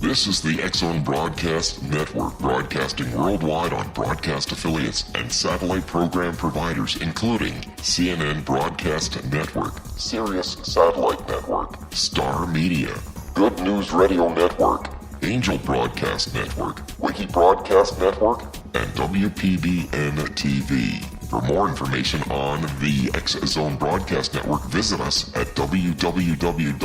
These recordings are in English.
This is the X-Zone Broadcast Network, broadcasting worldwide on broadcast affiliates and satellite program providers, including CNN Broadcast Network, Sirius Satellite Network, Star Media, Good News Radio Network, Angel Broadcast Network, Wiki Broadcast Network, and WPBN TV. For more information on the X-Zone Broadcast Network, visit us at www.xzbn.net.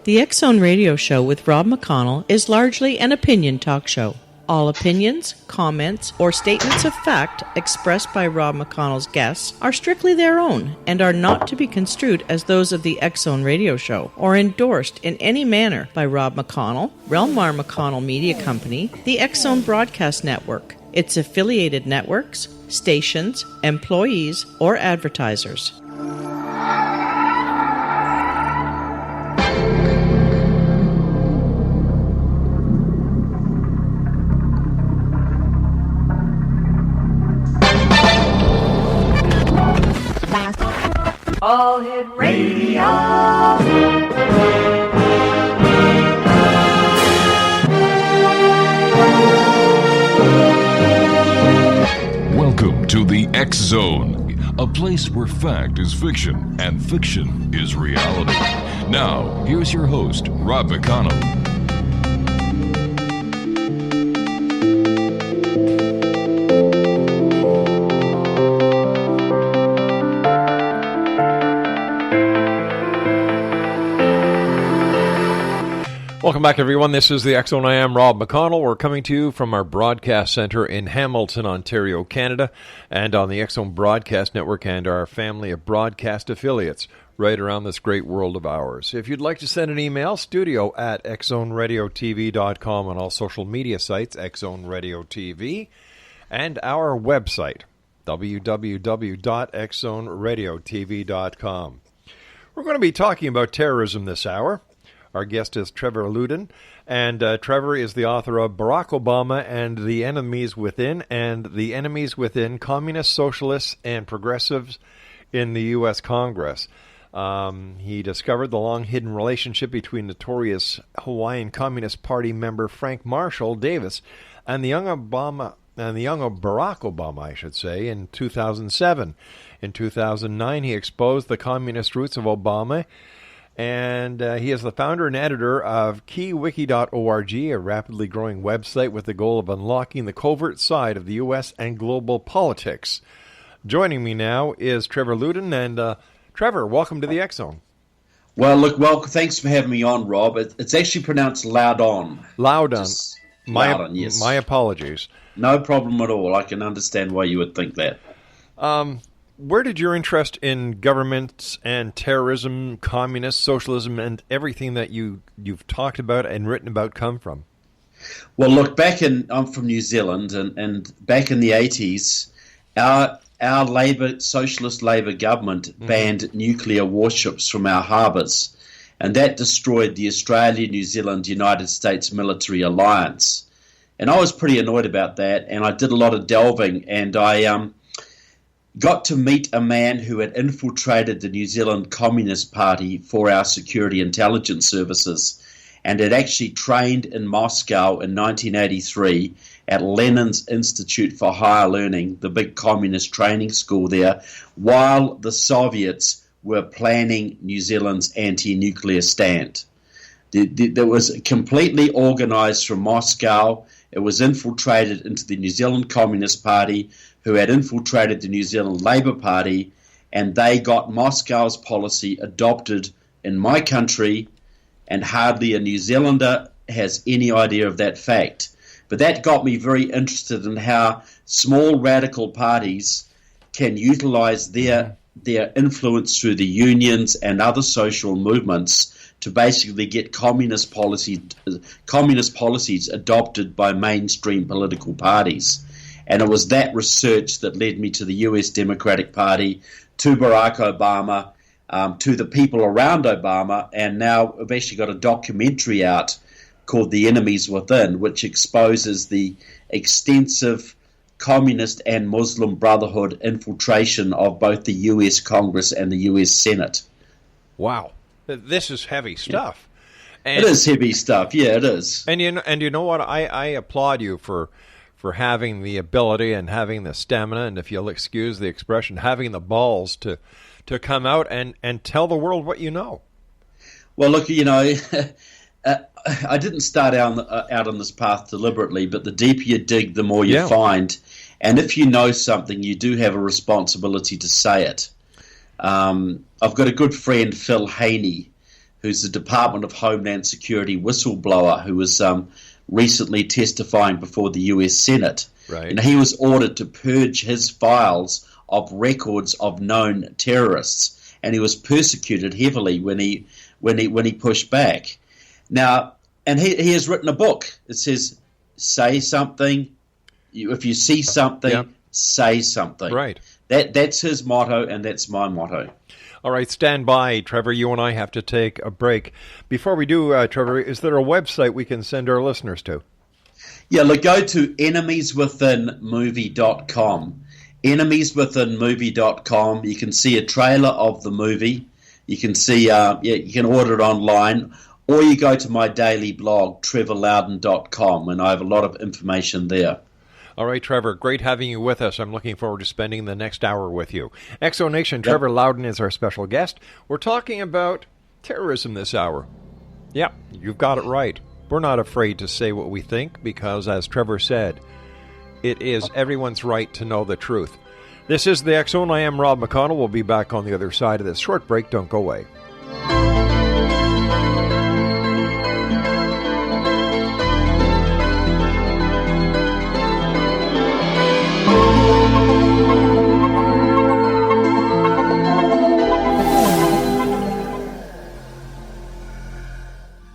The X-Zone Radio Show with Rob McConnell is largely an opinion talk show. All opinions, comments, or statements of fact expressed by Rob McConnell's guests are strictly their own and are not to be construed as those of the X-Zone Radio Show or endorsed in any manner by Rob McConnell, Relmar McConnell Media Company, the X-Zone Broadcast Network, its affiliated networks, stations, employees, or advertisers. All Hit Radio. Welcome to the X-Zone, a place where fact is fiction and fiction is reality. Now, here's your host, Rob McConnell. Welcome back, everyone. This is the X-Zone. I am Rob McConnell. We're coming to you from our broadcast center in Hamilton, Ontario, Canada, and on the X-Zone Broadcast Network and our family of broadcast affiliates right around this great world of ours. If you'd like to send an email, studio@xzoneradiotv.com, on all social media sites, X-Zone Radio TV, and our website, www.xzoneradiotv.com. We're going to be talking about terrorism this hour. Our guest is Trevor Loudon, and Trevor is the author of Barack Obama and the Enemies Within, and the Enemies Within, Communists, Socialists, and Progressives in the U.S. Congress. He discovered the long-hidden relationship between notorious Hawaiian Communist Party member Frank Marshall Davis and the young Barack Obama, I should say, in 2007. In 2009, he exposed the communist roots of Obama, and he is the founder and editor of keywiki.org, a rapidly growing website with the goal of unlocking the covert side of the U.S. and global politics. Joining me now is Trevor Loudon, and Trevor, welcome to the X-Zone. Well, thanks for having me on, Rob. It's actually pronounced Loudon. Loudon. Loudon, yes. My apologies. No problem at all. I can understand why you would think that. Where did your interest in governments and terrorism, communist, socialism, and everything that you've talked about and written about come from? Well, look, I'm from New Zealand, and back in the 80s, our socialist Labour government banned nuclear warships from our harbours, and that destroyed the Australia, New Zealand, United States military alliance. And I was pretty annoyed about that, and I did a lot of delving, and I got to meet a man who had infiltrated the New Zealand Communist Party for our security intelligence services and had actually trained in Moscow in 1983 at Lenin's Institute for Higher Learning, the big communist training school there, while the Soviets were planning New Zealand's anti-nuclear stand. That was completely organized from Moscow. It was infiltrated into the New Zealand Communist Party, who had infiltrated the New Zealand Labour Party, and they got Moscow's policy adopted in my country, and hardly a New Zealander has any idea of that fact. But that got me very interested in how small radical parties can utilize their influence through the unions and other social movements to basically get communist policies adopted by mainstream political parties. And it was that research that led me to the US Democratic Party, to Barack Obama, to the people around Obama, and now we've actually got a documentary out called The Enemies Within, which exposes the extensive Communist and Muslim Brotherhood infiltration of both the U.S. Congress and the U.S. Senate. Wow. This is heavy stuff. And, it is heavy stuff. Yeah, it is. And you know what? I applaud you for having the ability and having the stamina, and if you'll excuse the expression, having the balls to come out and tell the world what you know. Well, look, I didn't start out on this path deliberately, but the deeper you dig, the more you find. And if you know something, you do have a responsibility to say it. I've got a good friend, Phil Haney, who's the Department of Homeland Security whistleblower who was recently testifying before the U.S. Senate. Right. And he was ordered to purge his files of records of known terrorists, and he was persecuted heavily when he pushed back. Now, and he has written a book. It says, "Say something. If you see something, say something." Right. That's his motto, and that's my motto. All right, stand by, Trevor. You and I have to take a break. Before we do, Trevor, is there a website we can send our listeners to? Yeah, look, go to enemieswithinmovie.com. Enemieswithinmovie.com. You can see a trailer of the movie. You can see, you can order it online, or you go to my daily blog, trevorloudon.com, and I have a lot of information there. All right, Trevor, great having you with us. I'm looking forward to spending the next hour with you. Exo Nation, Trevor Loudon is our special guest. We're talking about terrorism this hour. Yeah, you've got it right. We're not afraid to say what we think because, as Trevor said, it is everyone's right to know the truth. This is the X-Zone. I am Rob McConnell. We'll be back on the other side of this short break. Don't go away.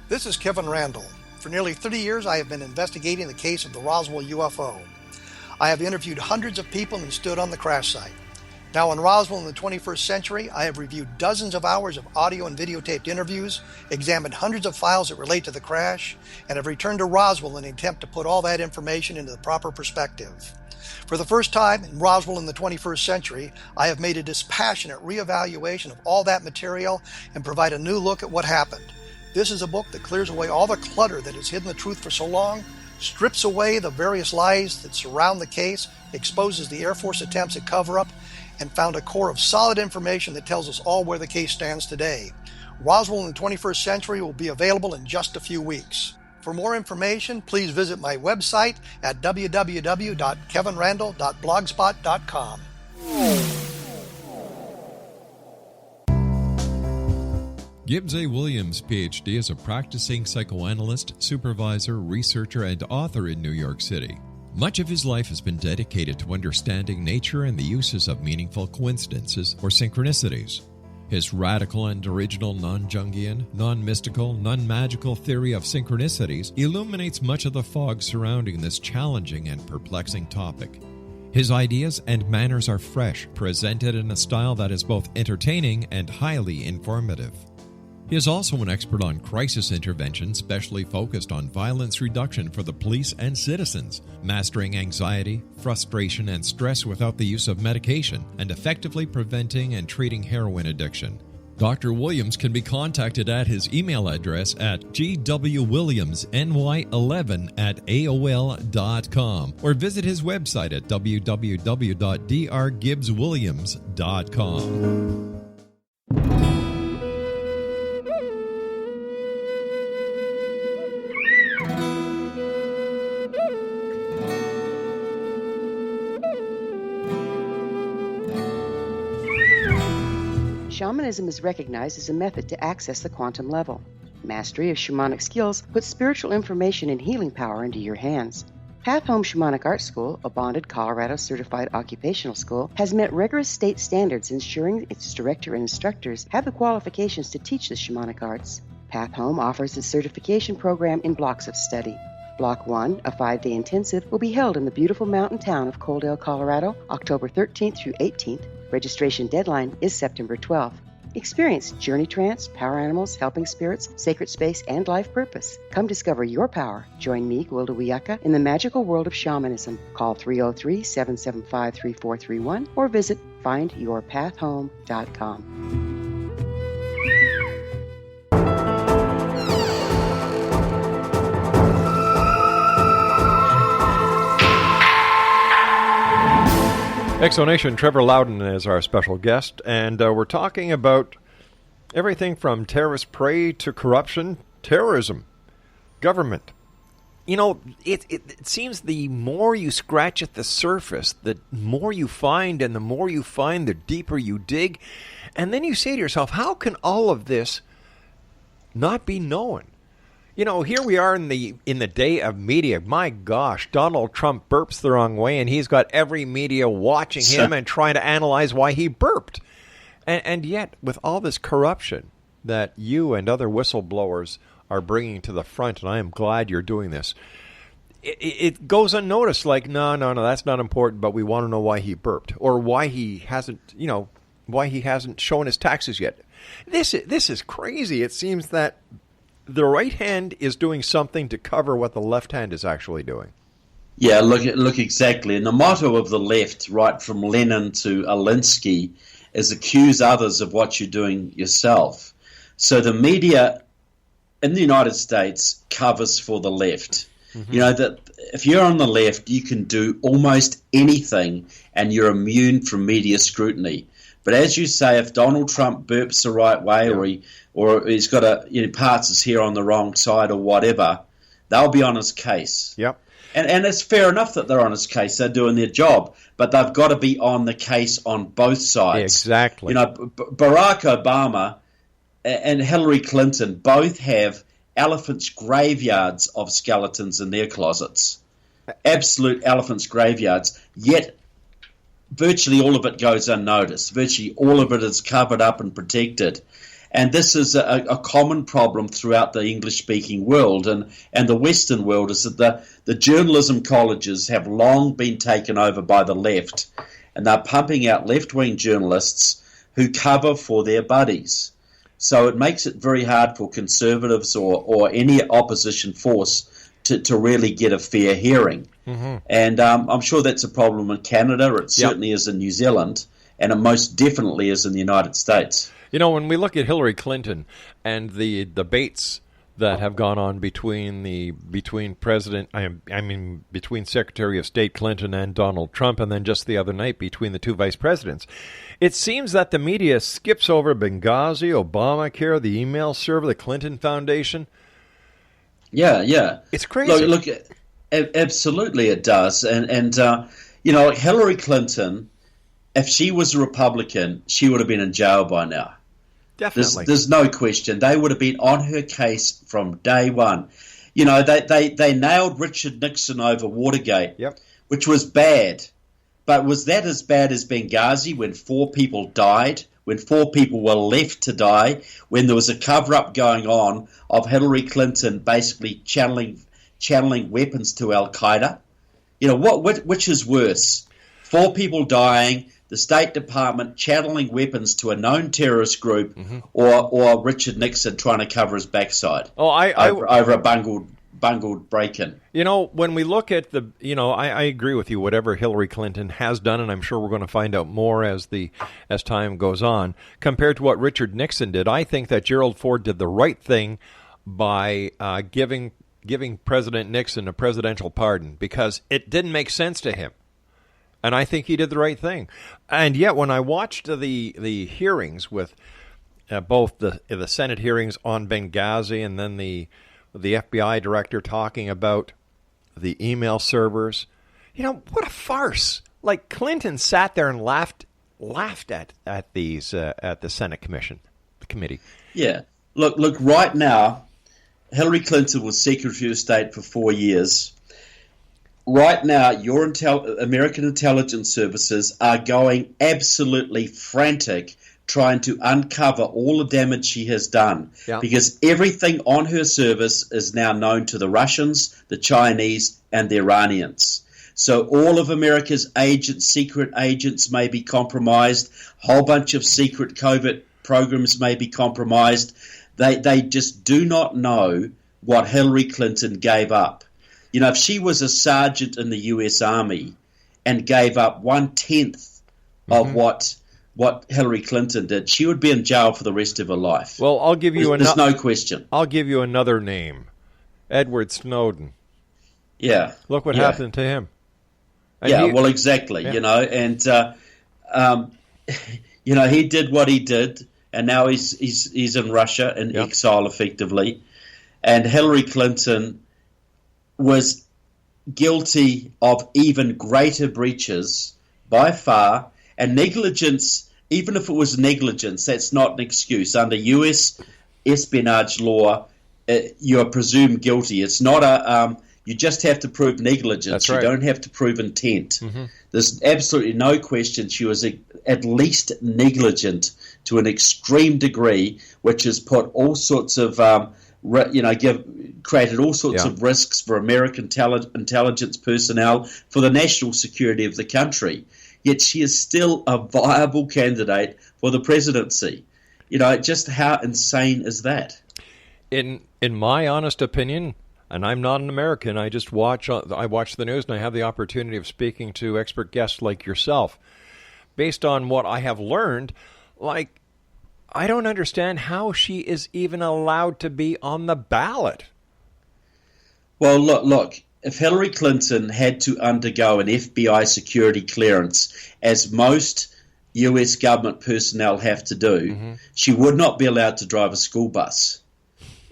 This is Kevin Randall. For nearly 30 years, I have been investigating the case of the Roswell UFO. I have interviewed hundreds of people and stood on the crash site. Now in Roswell in the 21st century, I have reviewed dozens of hours of audio and videotaped interviews, examined hundreds of files that relate to the crash, and have returned to Roswell in an attempt to put all that information into the proper perspective. For the first time in Roswell in the 21st century, I have made a dispassionate reevaluation of all that material and provide a new look at what happened. This is a book that clears away all the clutter that has hidden the truth for so long, strips away the various lies that surround the case, exposes the Air Force attempts at cover-up, and found a core of solid information that tells us all where the case stands today. Roswell in the 21st century will be available in just a few weeks. For more information, please visit my website at www.kevinrandall.blogspot.com. Gibbs A. Williams, Ph.D., is a practicing psychoanalyst, supervisor, researcher, and author in New York City. Much of his life has been dedicated to understanding nature and the uses of meaningful coincidences or synchronicities. His radical and original non-Jungian, non-mystical, non-magical theory of synchronicities illuminates much of the fog surrounding this challenging and perplexing topic. His ideas and manners are fresh, presented in a style that is both entertaining and highly informative. He is also an expert on crisis intervention specially focused on violence reduction for the police and citizens, mastering anxiety, frustration, and stress without the use of medication, and effectively preventing and treating heroin addiction. Dr. Williams can be contacted at his email address at gwwilliamsny11@aol.com or visit his website at www.drgibbswilliams.com. Shamanism is recognized as a method to access the quantum level. Mastery of shamanic skills puts spiritual information and healing power into your hands. Path Home Shamanic Art School, a bonded Colorado certified occupational school, has met rigorous state standards ensuring its director and instructors have the qualifications to teach the shamanic arts. Path Home offers its certification program in blocks of study. Block 1, a 5-day intensive, will be held in the beautiful mountain town of Coaldale, Colorado, October 13th through 18th. Registration deadline is September 12th. Experience Journey Trance, Power Animals, Helping Spirits, Sacred Space, and Life Purpose. Come discover your power. Join me, Gwilda Wiyaka, in the magical world of shamanism. Call 303-775-3431 or visit findyourpathhome.com. Exonation, Trevor Loudon is our special guest, and we're talking about everything from terrorist prey to corruption, terrorism, government. You know, it seems the more you scratch at the surface, the more you find, and the more you find, the deeper you dig. And then you say to yourself, how can all of this not be known? You know, here we are in the day of media. My gosh, Donald Trump burps the wrong way, and he's got every media watching him and trying to analyze why he burped. And yet, with all this corruption that you and other whistleblowers are bringing to the front, and I am glad you're doing this, it goes unnoticed. Like, no, that's not important, but we want to know why he burped, or why he hasn't shown his taxes yet. This is crazy. It seems that the right hand is doing something to cover what the left hand is actually doing. Yeah, look exactly. And the motto of the left, right from Lenin to Alinsky, is accuse others of what you're doing yourself. So the media in the United States covers for the left. Mm-hmm. You know, that if you're on the left, you can do almost anything and you're immune from media scrutiny. But as you say, if Donald Trump burps the right way, or he's got parts his hair on the wrong side or whatever, they'll be on his case. Yep. And it's fair enough that they're on his case. They're doing their job. But they've got to be on the case on both sides. Exactly. You know, Barack Obama and Hillary Clinton both have elephants' graveyards of skeletons in their closets. Absolute elephants' graveyards. Yet virtually all of it goes unnoticed. Virtually all of it is covered up and protected. And this is a common problem throughout the English-speaking world. And the Western world is that the journalism colleges have long been taken over by the left. And they're pumping out left-wing journalists who cover for their buddies. So it makes it very hard for conservatives or any opposition force to really get a fair hearing. Mm-hmm. And I'm sure that's a problem in Canada. It certainly is in New Zealand, and it most definitely is in the United States. You know, when we look at Hillary Clinton and the debates that have gone on between Secretary of State Clinton and Donald Trump, and then just the other night between the two vice presidents, it seems that the media skips over Benghazi, Obamacare, the email server, the Clinton Foundation. Yeah. It's crazy. Look, absolutely it does. And you know, Hillary Clinton, if she was a Republican, she would have been in jail by now. Definitely. There's no question. They would have been on her case from day one. You know, they nailed Richard Nixon over Watergate, which was bad. But was that as bad as Benghazi when 4 people died, when 4 people were left to die, when there was a cover-up going on of Hillary Clinton basically channeling weapons to Al-Qaeda? You know, which is worse? 4 people dying, the State Department channeling weapons to a known terrorist group, mm-hmm. or Richard Nixon trying to cover his backside over a bungled break-in. You know, when we look at I agree with you, whatever Hillary Clinton has done, and I'm sure we're going to find out more as time goes on, compared to what Richard Nixon did, I think that Gerald Ford did the right thing by giving President Nixon a presidential pardon, because it didn't make sense to him. And I think he did the right thing. And yet, when I watched the hearings with both the Senate hearings on Benghazi and then the FBI director talking about the email servers, you know, what a farce! Like, Clinton sat there and laughed at these at the Senate committee. Yeah, look. Right now, Hillary Clinton was Secretary of State for 4 years. Right now, your American intelligence services are going absolutely frantic trying to uncover all the damage she has done, because everything on her service is now known to the Russians, the Chinese, and the Iranians. So all of America's secret agents may be compromised, a whole bunch of secret covert programs may be compromised. They just do not know what Hillary Clinton gave up. You know, if she was a sergeant in the U.S. Army and gave up 1/10 of what Hillary Clinton did, she would be in jail for the rest of her life. Well, I'll give you there's no question. I'll give you another name, Edward Snowden. Yeah, look what happened to him. And well, exactly. Yeah. You know, and you know, he did what he did, and now he's in Russia in exile, effectively. And Hillary Clinton was guilty of even greater breaches by far, and negligence. Even if it was negligence, that's not an excuse. Under U.S. espionage law, you are presumed guilty. It's not a you just have to prove negligence. That's right. You don't have to prove intent. There's absolutely no question she was at least negligent to an extreme degree, which has put all sorts of created all sorts of risks for American intelligence personnel, for the national security of the country. Yet she is still a viable candidate for the presidency. You know, just how insane is that? In my honest opinion, and I'm not an American, I just watch the news and I have the opportunity of speaking to expert guests like yourself. Based on what I have learned, like, I don't understand how she is even allowed to be on the ballot. Well, look, if Hillary Clinton had to undergo an FBI security clearance, as most U.S. government personnel have to do, she would not be allowed to drive a school bus.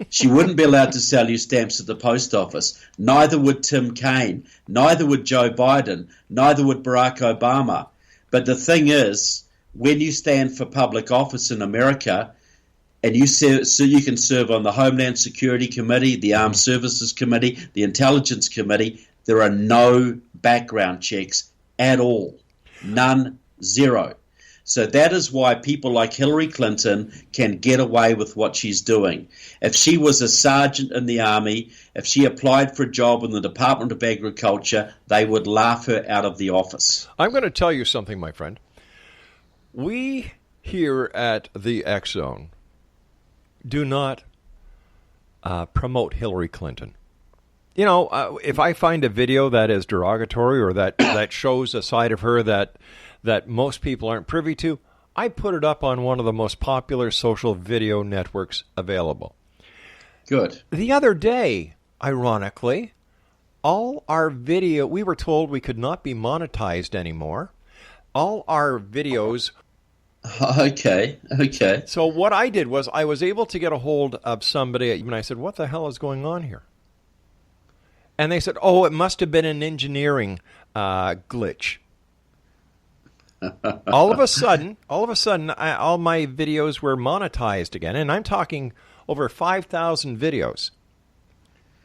She wouldn't be allowed to sell you stamps at the post office. Neither would Tim Kaine. Neither would Joe Biden. Neither would Barack Obama. But the thing is, when you stand for public office in America, and you can serve on the Homeland Security Committee, the Armed Services Committee, the Intelligence Committee, there are no background checks at all. None, zero. So that is why people like Hillary Clinton can get away with what she's doing. If she was a sergeant in the Army, if she applied for a job in the Department of Agriculture, they would laugh her out of the office. I'm going to tell you something, my friend. We here at the X Zone do not promote Hillary Clinton. You know, if I find a video that is derogatory or that shows a side of her that most people aren't privy to, I put it up on one of the most popular social video networks available. Good. The other day, ironically, all our video, we were told we could not be monetized anymore. All our videos... Okay. So what I did was I was able to get a hold of somebody, and I said, what the hell is going on here? And they said, oh, it must have been an engineering glitch. All of a sudden, all my videos were monetized again, and I'm talking over 5,000 videos.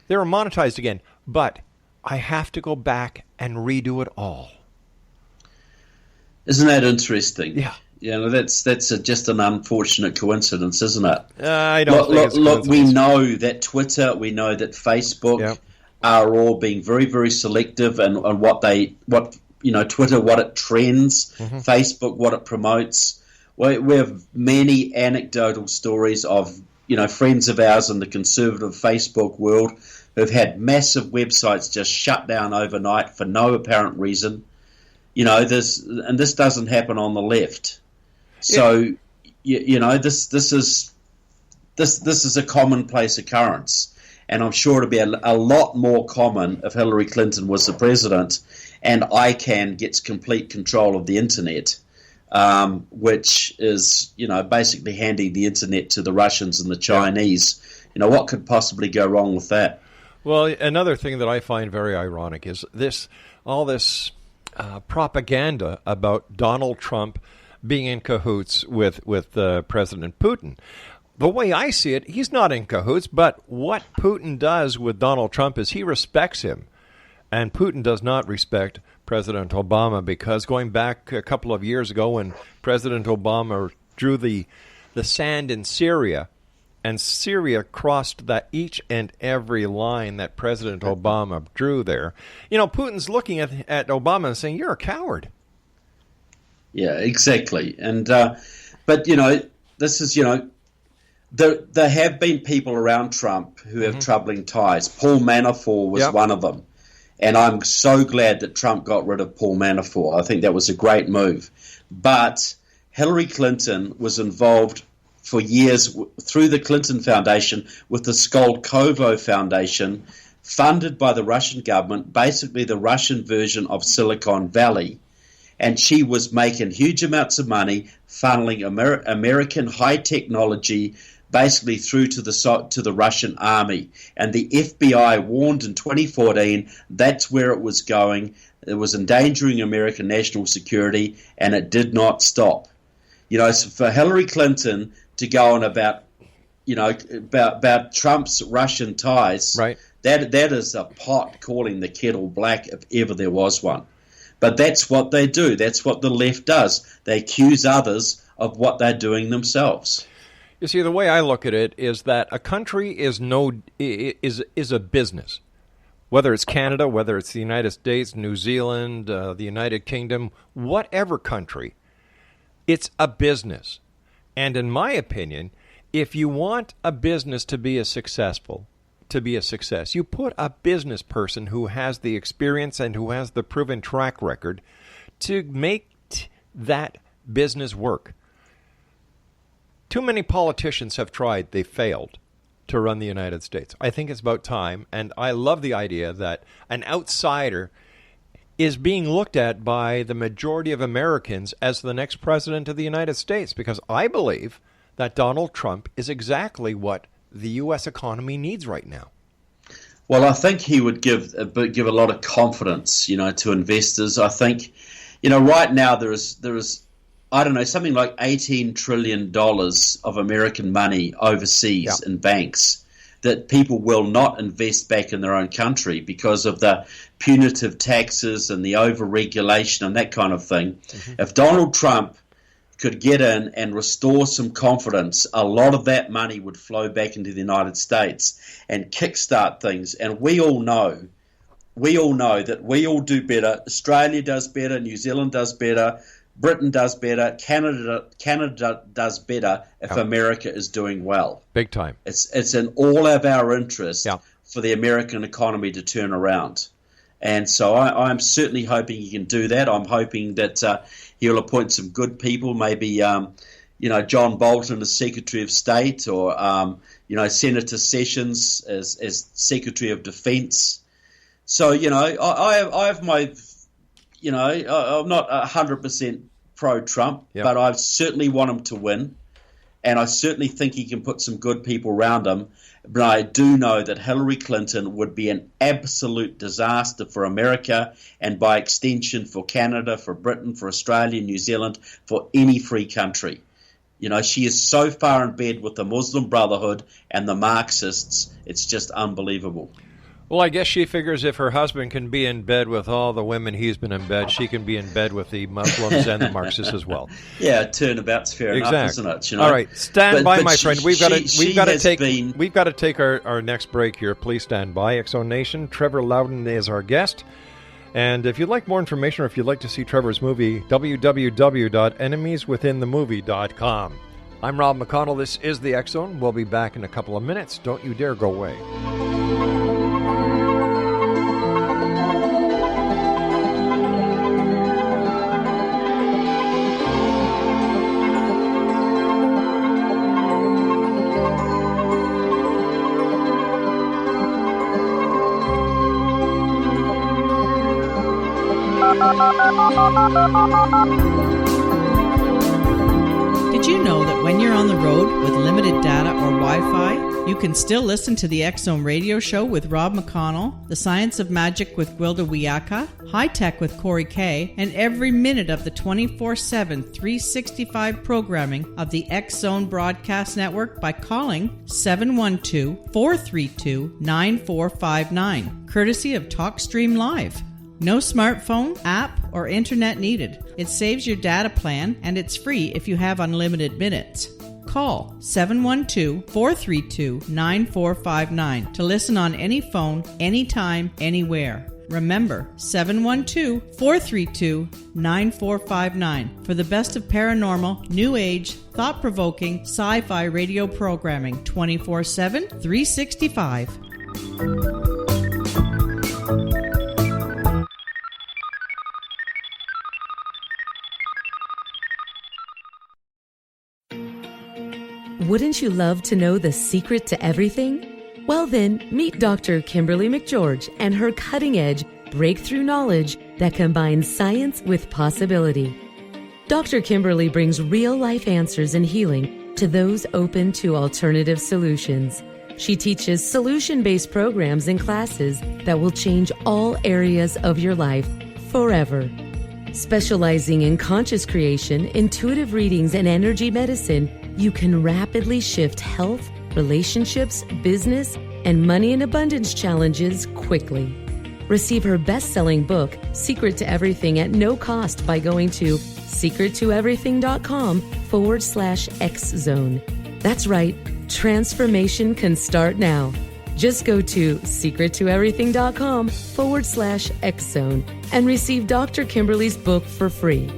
They were monetized again, but I have to go back and redo it all. Isn't that interesting? Yeah. You know, that's just an unfortunate coincidence, isn't it? I don't think it's look, we know that Twitter, we know that Facebook are all being very, very selective and Twitter, what it trends, Facebook, what it promotes. We have many anecdotal stories of, friends of ours in the conservative Facebook world who've had massive websites just shut down overnight for no apparent reason. This doesn't happen on the left. So, this is a commonplace occurrence, and I'm sure it'll be a lot more common if Hillary Clinton was the president, and ICANN gets complete control of the internet, which is basically handing the internet to the Russians and the Chinese. What could possibly go wrong with that? Well, another thing that I find very ironic is all this propaganda about Donald Trump being in cahoots with President Putin. The way I see it, he's not in cahoots, but what Putin does with Donald Trump is he respects him. And Putin does not respect President Obama, because going back a couple of years ago when President Obama drew the sand in Syria, and Syria crossed each and every line that President Obama drew there, Putin's looking at Obama and saying, you're a coward. Yeah, exactly. And but the there have been people around Trump who have troubling ties. Paul Manafort was one of them. And I'm so glad that Trump got rid of Paul Manafort. I think that was a great move. But Hillary Clinton was involved for years through the Clinton Foundation with the Skolkovo Foundation, funded by the Russian government, basically the Russian version of Silicon Valley. And she was making huge amounts of money funneling American high technology basically through to the Russian army. And the FBI warned in 2014 that's where it was going. It was endangering American national security, and it did not stop. So for Hillary Clinton to go on about Trump's Russian ties, right? That is a pot calling the kettle black if ever there was one. But that's what they do. That's what the left does. They accuse others of what they're doing themselves. You see, the way I look at it is that a country is a business. Whether it's Canada, whether it's the United States, New Zealand, the United Kingdom, whatever country, it's a business. And in my opinion, if you want a business to be a success, you put a business person who has the experience and who has the proven track record to make that business work. Too many politicians have tried, they failed to run the United States. I think it's about time, and I love the idea that an outsider is being looked at by the majority of Americans as the next president of the United States, because I believe that Donald Trump is exactly what the U.S. economy needs right now. Well, I think he would give a lot of confidence, to investors. I think, right now there is I don't know, something like $18 trillion of American money overseas in banks that people will not invest back in their own country because of the punitive taxes and the over-regulation and that kind of thing. If Donald Trump could get in and restore some confidence, a lot of that money would flow back into the United States and kickstart things. And we all know that we all do better. Australia does better, New Zealand does better, Britain does better, Canada does better if America is doing well. Big time. It's in all of our interest for the American economy to turn around. And so I'm certainly hoping he can do that. I'm hoping that he'll appoint some good people, maybe John Bolton as Secretary of State, or Senator Sessions as Secretary of Defense. So I have my. I'm not 100% pro-Trump, but I certainly want him to win, and I certainly think he can put some good people around him. But I do know that Hillary Clinton would be an absolute disaster for America, and by extension for Canada, for Britain, for Australia, New Zealand, for any free country. She is so far in bed with the Muslim Brotherhood and the Marxists, it's just unbelievable. Well, I guess she figures if her husband can be in bed with all the women he's been in bed, she can be in bed with the Muslims and the Marxists as well. Yeah, turnabout's fair enough, isn't it? All right, stand by, my friend. We've got to take our next break here. Please stand by, X-Zone Nation. Trevor Loudon is our guest. And if you'd like more information, or if you'd like to see Trevor's movie, www.enemieswithinthemovie.com. I'm Rob McConnell. This is the X-Zone. We'll be back in a couple of minutes. Don't you dare go away. Did you know that when you're on the road with limited data or Wi-Fi, you can still listen to the X-Zone radio show with Rob McConnell, The Science of Magic with Gwilda Wiyaka, High Tech with Corey Kay, and every minute of the 24/7, 365 programming of the X-Zone Broadcast Network by calling 712-432-9459, courtesy of TalkStream Live. No smartphone, app, or internet needed. It saves your data plan, and it's free if you have unlimited minutes. Call 712-432-9459 to listen on any phone, anytime, anywhere. Remember, 712-432-9459 for the best of paranormal, new age, thought-provoking, sci-fi radio programming 24/7, 365. Wouldn't you love to know the secret to everything? Well then, meet Dr. Kimberly McGeorge and her cutting-edge, breakthrough knowledge that combines science with possibility. Dr. Kimberly brings real-life answers and healing to those open to alternative solutions. She teaches solution-based programs and classes that will change all areas of your life forever. Specializing in conscious creation, intuitive readings, and energy medicine, you can rapidly shift health, relationships, business, and money and abundance challenges quickly. Receive her best-selling book, Secret to Everything, at no cost by going to secrettoeverything.com/X-Zone. That's right, transformation can start now. Just go to secrettoeverything.com/X-Zone and receive Dr. Kimberly's book for free.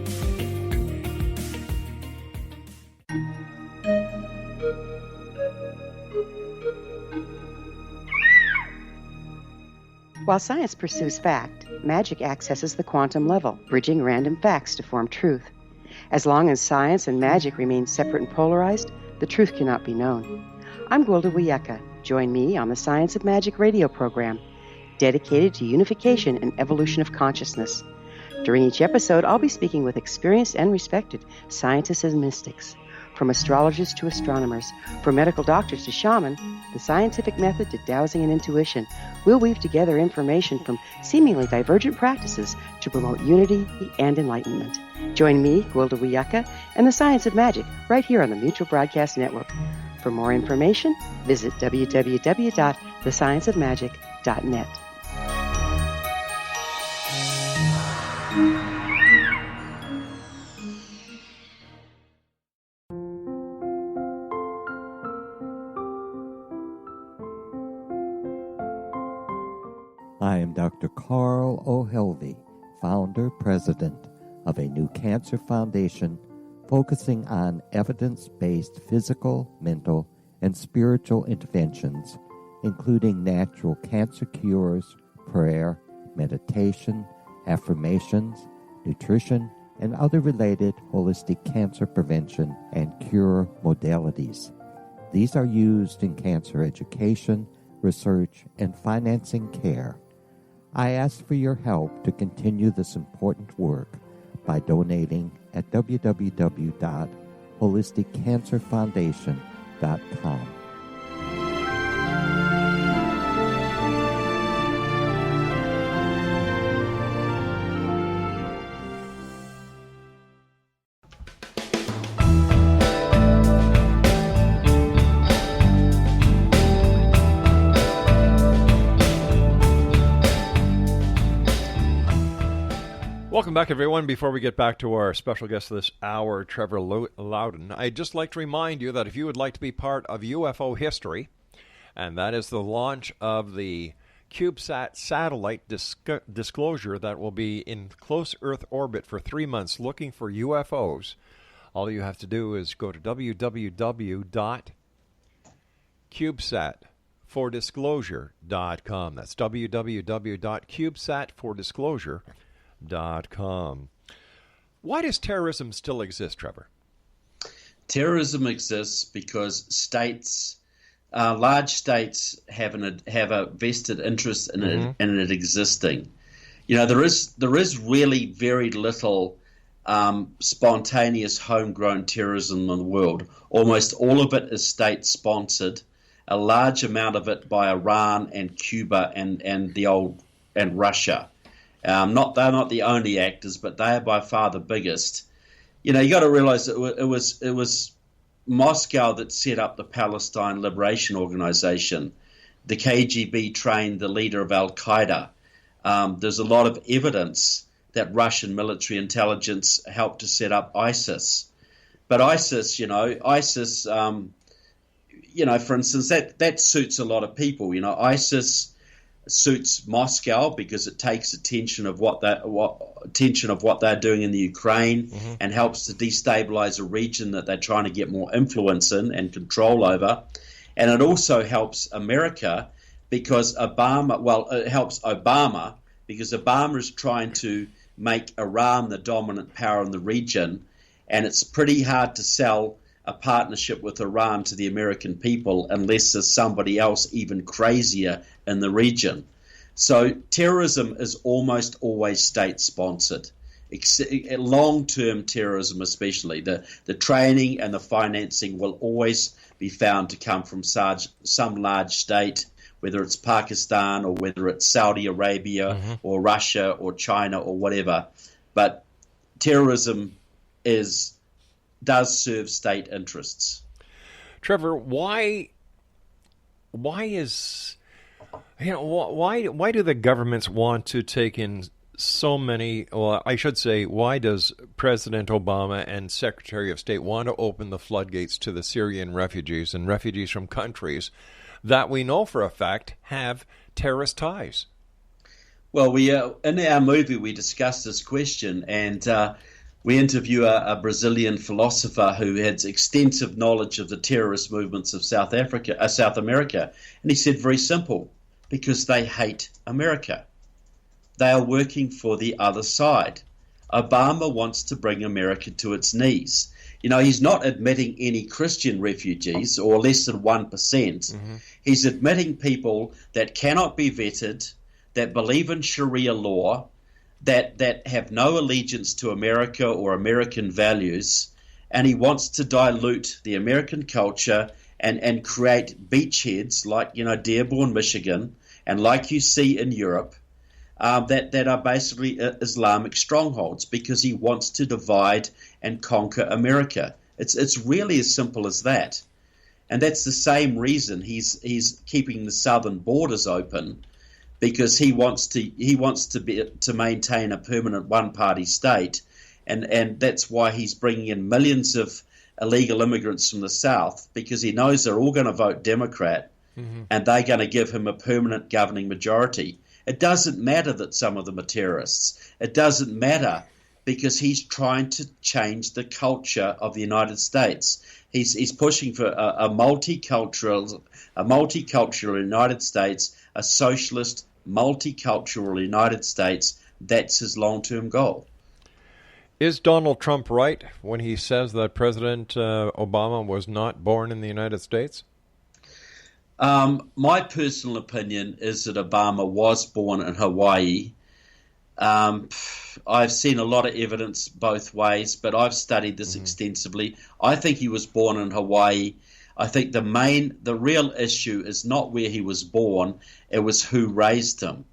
While science pursues fact, magic accesses the quantum level, bridging random facts to form truth. As long as science and magic remain separate and polarized, the truth cannot be known. I'm Gwilda Wiyaka. Join me on the Science of Magic radio program, dedicated to unification and evolution of consciousness. During each episode, I'll be speaking with experienced and respected scientists and mystics. From astrologers to astronomers, from medical doctors to shaman, the scientific method to dowsing and intuition, we'll weave together information from seemingly divergent practices to promote unity and enlightenment. Join me, Gwilda Wiyaka, and the Science of Magic right here on the Mutual Broadcast Network. For more information, visit www.thescienceofmagic.net. I am Dr. Carl O'Helvey, founder, president of a new cancer foundation focusing on evidence-based physical, mental, and spiritual interventions, including natural cancer cures, prayer, meditation, affirmations, nutrition, and other related holistic cancer prevention and cure modalities. These are used in cancer education, research, and financing care. I ask for your help to continue this important work by donating at www.holisticcancerfoundation.com. Welcome back, everyone. Before we get back to our special guest this hour, Trevor Loudon, I'd just like to remind you that if you would like to be part of UFO history, and that is the launch of the CubeSat satellite disclosure that will be in close Earth orbit for 3 months looking for UFOs, all you have to do is go to www.cubesatfordisclosure.com. That's www.cubesatfordisclosure.com. Why does terrorism still exist, Trevor? Terrorism exists because states, large states, have a vested interest in it existing. You know, there is really very little spontaneous homegrown terrorism in the world. Almost all of it is state sponsored. A large amount of it by Iran and Cuba and Russia. They're not the only actors, but they are by far the biggest. You know, you got to realize it was Moscow that set up the Palestine Liberation Organization. The KGB trained the leader of Al Qaeda. There's a lot of evidence that Russian military intelligence helped to set up ISIS. But ISIS, for instance, that suits a lot of people. You know, ISIS suits Moscow because it takes attention of what they're doing in the Ukraine and helps to destabilize a region that they're trying to get more influence in and control over. And it also helps America because it helps Obama because Obama is trying to make Iran the dominant power in the region, and it's pretty hard to sell a partnership with Iran to the American people unless there's somebody else even crazier in the region. So terrorism is almost always state-sponsored. Long-term terrorism especially. The training and the financing will always be found to come from some large state, whether it's Pakistan or whether it's Saudi Arabia or Russia or China or whatever. But terrorism does serve state interests. Trevor, why do the governments want to take in so many, well, I should say, why does President Obama and Secretary of State want to open the floodgates to the Syrian refugees and refugees from countries that we know for a fact have terrorist ties? Well, in our movie we discussed this question, and we interview a Brazilian philosopher who has extensive knowledge of the terrorist movements of South America, and he said very simple, because they hate America. They are working for the other side. Obama wants to bring America to its knees. You know, he's not admitting any Christian refugees, or less than 1%. He's admitting people that cannot be vetted, that believe in Sharia law, that have no allegiance to America or American values, and he wants to dilute the American culture and create beachheads like, Dearborn, Michigan, and like you see in Europe, that are basically Islamic strongholds, because he wants to divide and conquer America. It's really as simple as that. And that's the same reason he's keeping the southern borders open, because he wants to maintain a permanent one-party state, and that's why he's bringing in millions of illegal immigrants from the south, because he knows they're all going to vote Democrat, and they're going to give him a permanent governing majority. It doesn't matter that some of them are terrorists. It doesn't matter, because he's trying to change the culture of the United States. He's pushing for a multicultural United States, a socialist multicultural United States. That's his long-term goal. Is Donald Trump right when he says that President Obama was not born in the United States? My personal opinion is that Obama was born in Hawaii. I've seen a lot of evidence both ways, but I've studied this extensively. I think he was born in Hawaii. I think the real issue is not where he was born, it was who raised him.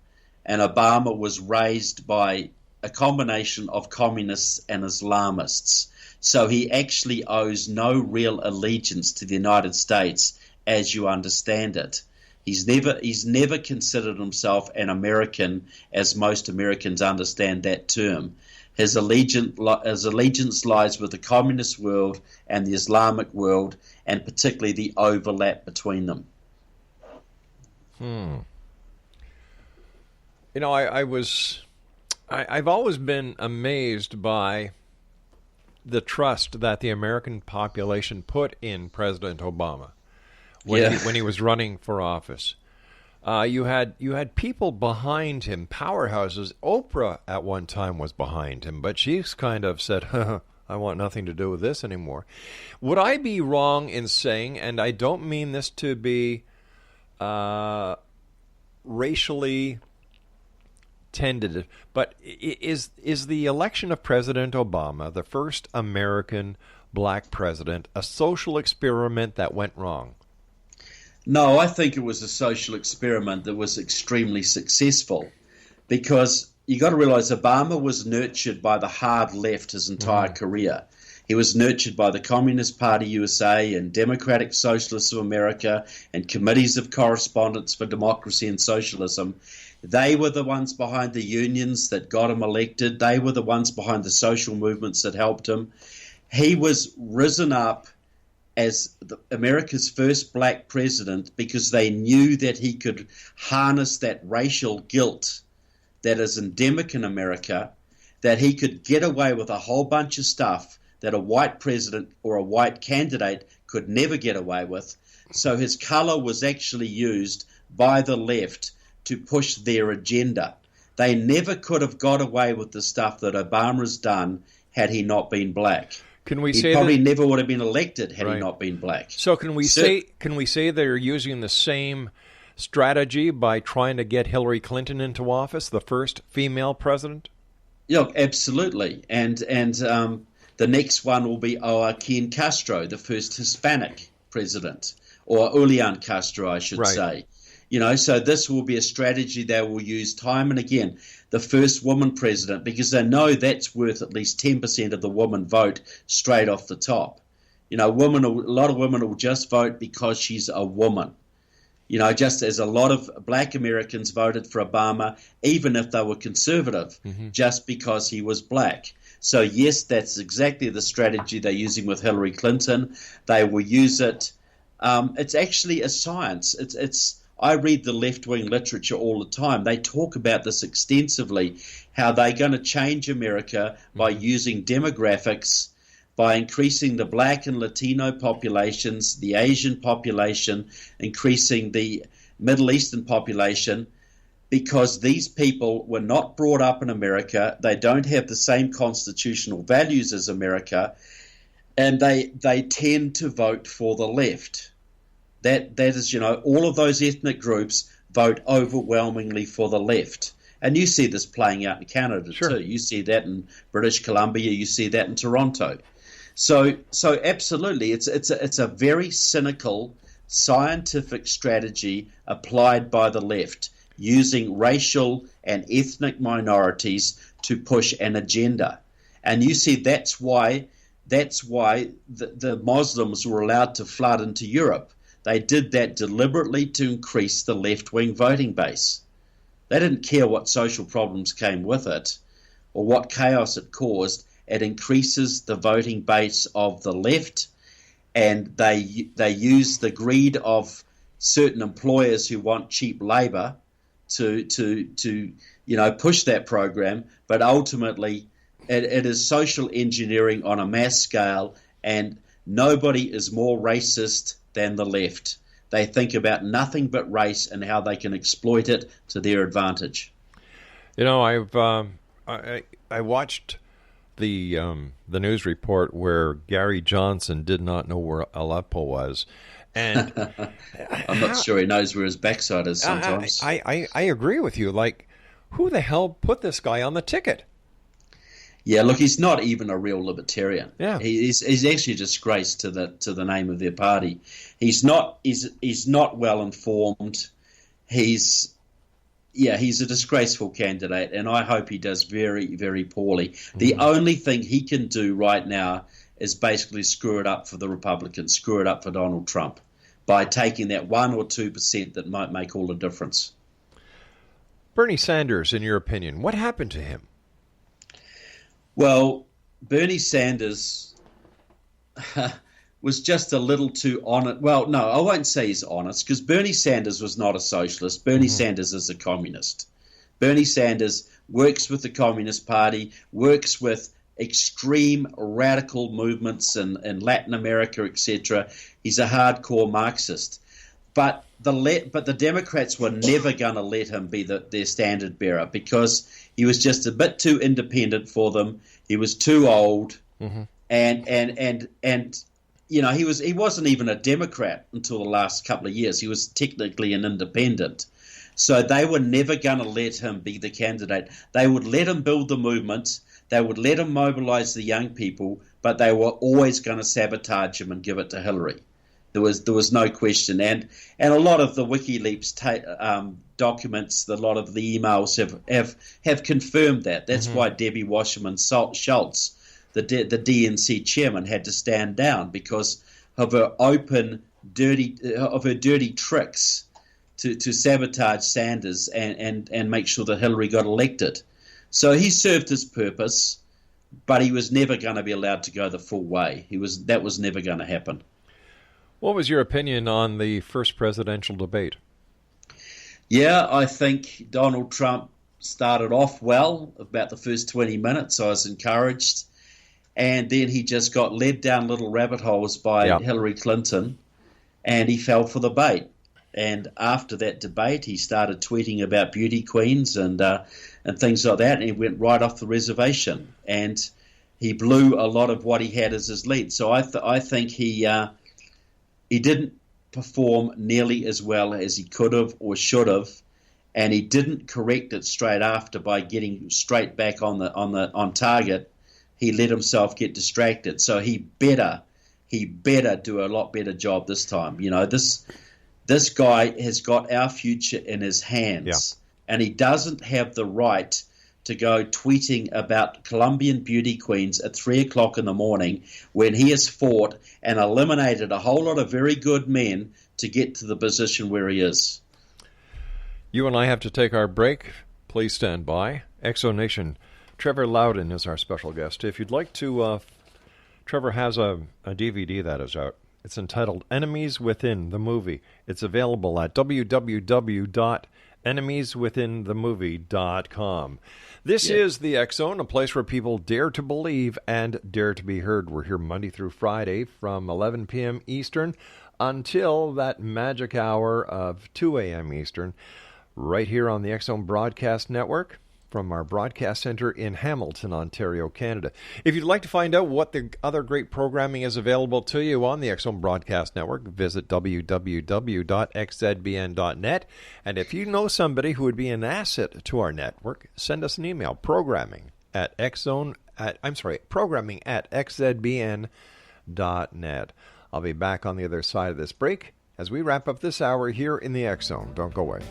And Obama was raised by a combination of communists and Islamists. So he actually owes no real allegiance to the United States as you understand it. He's never considered himself an American as most Americans understand that term. His allegiance lies with the communist world and the Islamic world, and particularly the overlap between them. I've always been amazed by the trust that the American population put in President Obama when he was running for office. You had people behind him, powerhouses. Oprah at one time was behind him, but she's kind of said, I want nothing to do with this anymore. Would I be wrong in saying, and I don't mean this to be racially tended, but is the election of President Obama, the first American black president, a social experiment that went wrong? No, I think it was a social experiment that was extremely successful, because you got to realize Obama was nurtured by the hard left his entire career. He was nurtured by the Communist Party USA and Democratic Socialists of America and committees of correspondence for democracy and socialism. They were the ones behind the unions that got him elected. They were the ones behind the social movements that helped him. He was risen up as America's first black president because they knew that he could harness that racial guilt that is endemic in America, that he could get away with a whole bunch of stuff that a white president or a white candidate could never get away with. So his color was actually used by the left to push their agenda. They never could have got away with the stuff that Obama has done had he not been black. He probably never would have been elected had he not been black. So can we say they're using the same strategy by trying to get Hillary Clinton into office, the first female president? Yeah, absolutely. And the next one will be Joaquin Castro, the first Hispanic president, or Julian Castro, I should say. So this will be a strategy they will use time and again. The first woman president, because they know that's worth at least 10% of the woman vote straight off the top. A lot of women will just vote because she's a woman. Just as a lot of black Americans voted for Obama, even if they were conservative, just because he was black. So yes, that's exactly the strategy they're using with Hillary Clinton. They will use it. It's actually a science. I read the left-wing literature all the time. They talk about this extensively, how they're going to change America by using demographics, by increasing the black and Latino populations, the Asian population, increasing the Middle Eastern population, because these people were not brought up in America. They don't have the same constitutional values as America, and they tend to vote for the left. That is, all of those ethnic groups vote overwhelmingly for the left. And you see this playing out in Canada too. You see that in British Columbia. You see that in Toronto. So absolutely, it's a very cynical scientific strategy applied by the left, using racial and ethnic minorities to push an agenda. And you see that's why the Muslims were allowed to flood into Europe. They did that deliberately to increase the left-wing voting base. They didn't care what social problems came with it or what chaos it caused. It increases the voting base of the left, and they use the greed of certain employers who want cheap labor to push that program. But ultimately, it is social engineering on a mass scale, and nobody is more racist than the left. They think about nothing but race and how they can exploit it to their advantage. I watched the news report where Gary Johnson did not know where Aleppo was, and I'm not sure he knows where his backside is sometimes. I agree with you. Like, who the hell put this guy on the ticket? Yeah, look, he's not even a real libertarian. Yeah, he's actually a disgrace to the name of their party. He's not well informed. He's a disgraceful candidate, and I hope he does very, very poorly. The only thing he can do right now is basically screw it up for the Republicans, screw it up for Donald Trump, by taking that 1 or 2% that might make all the difference. Bernie Sanders, in your opinion, what happened to him? Well, Bernie Sanders was just a little too honest. Well, no, I won't say he's honest, because Bernie Sanders was not a socialist. Bernie Sanders is a communist. Bernie Sanders works with the Communist Party, works with extreme radical movements in Latin America, etc. He's a hardcore Marxist. But the Democrats were never going to let him be their standard bearer, because he was just a bit too independent for them. He was too old, and he wasn't even a Democrat until the last couple of years. He was technically an independent. So they were never going to let him be the candidate. They would let him build the movement. They would let him mobilize the young people, but they were always going to sabotage him and give it to Hillary. There was no question, and a lot of the WikiLeaks documents, a lot of the emails have confirmed that. That's why Debbie Wasserman Schultz, the DNC chairman, had to stand down, because of her dirty tricks to sabotage Sanders and make sure that Hillary got elected. So he served his purpose, but he was never going to be allowed to go the full way. That was never going to happen. What was your opinion on the first presidential debate? Yeah, I think Donald Trump started off well. About the first 20 minutes, I was encouraged. And then he just got led down little rabbit holes by Hillary Clinton, and he fell for the bait. And after that debate, he started tweeting about beauty queens and things like that, and he went right off the reservation. And he blew a lot of what he had as his lead. So I think he didn't perform nearly as well as he could have or should have, and he didn't correct it straight after by getting straight back on target. He let himself get distracted. So he better do a lot better job this time. You know, this guy has got our future in his hands, and he doesn't have the right to go tweeting about Colombian beauty queens at 3 o'clock in the morning when he has fought and eliminated a whole lot of very good men to get to the position where he is. You and I have to take our break. Please stand by. Exo Nation, Trevor Loudon is our special guest. If you'd like to, Trevor has a DVD that is out. It's entitled Enemies Within the Movie. It's available at www.enemieswithinthemovie.com. This is the X Zone, a place where people dare to believe and dare to be heard. We're here Monday through Friday from 11 p.m. Eastern until that magic hour of 2 a.m. Eastern, right here on the X Zone Broadcast Network from our broadcast center in Hamilton, Ontario, Canada. If you'd like to find out what the other great programming is available to you on the X Zone Broadcast Network, visit www.xzbn.net. And if you know somebody who would be an asset to our network, send us an email, programming at xzbn.net. I'll be back on the other side of this break as we wrap up this hour here in the X Zone. Don't go away.